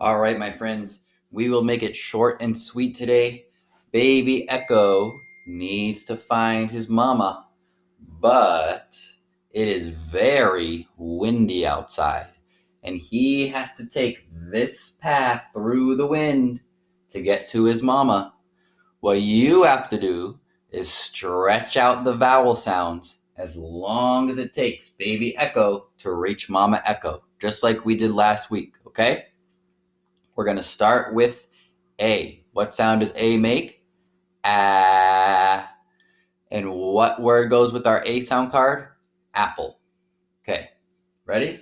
All right, my friends, we will make it short and sweet today. Baby Echo needs to find his mama, but it is very windy outside, and he has to take this path through the wind to get to his mama. What you have to do is stretch out the vowel sounds as long as it takes Baby Echo to reach Mama Echo, just like we did last week, okay? We're going to start with A. What sound does A make? Ah. And what word goes with our A sound card? Apple. Okay, ready?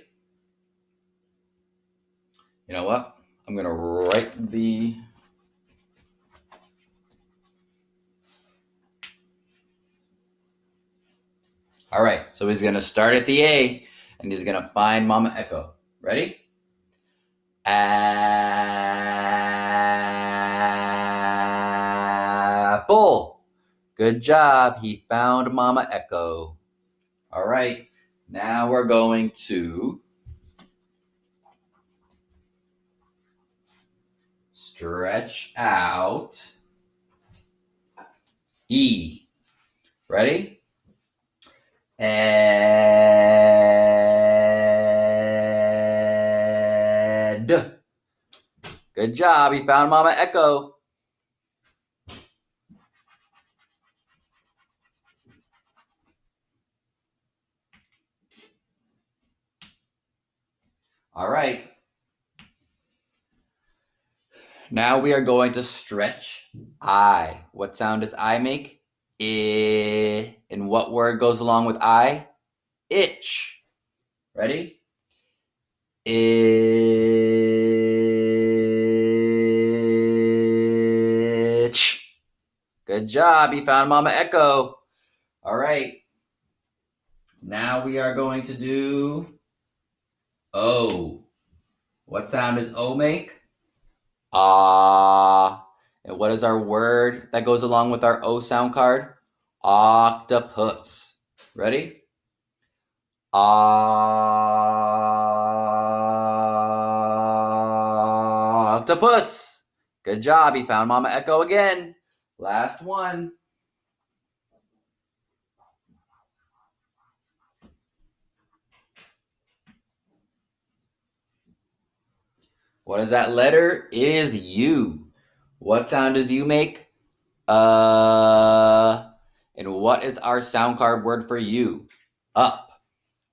You know what? I'm going to write the... All right, so he's going to start at the A, and he's going to find Mama Echo. Ready? Apple. Good job. He found Mama Echo. All right. Now we're going to stretch out E. Ready? Ed. Good job. He found Mama Echo. All right. Now we are going to stretch I. What sound does I make? I. And what word goes along with I? Itch. Ready? Itch. Good job. You found Mama Echo. All right. Now we are going to do O. What sound does O make? Ah. And what is our word that goes along with our O sound card? Octopus. Ready? Octopus. Good job. He found Mama Echo again. Last one. What is that letter? It is U. What sound does U make? And what is our sound card word for U? Up.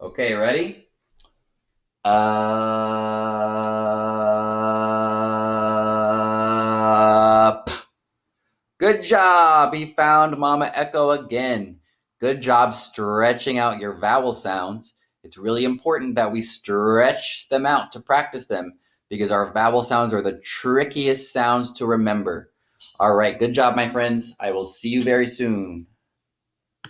Okay, ready? Up. Good job. He found Mama Echo again. Good job stretching out your vowel sounds. It's really important that we stretch them out to practice them because our vowel sounds are the trickiest sounds to remember. All right, good job, my friends. I will see you very soon.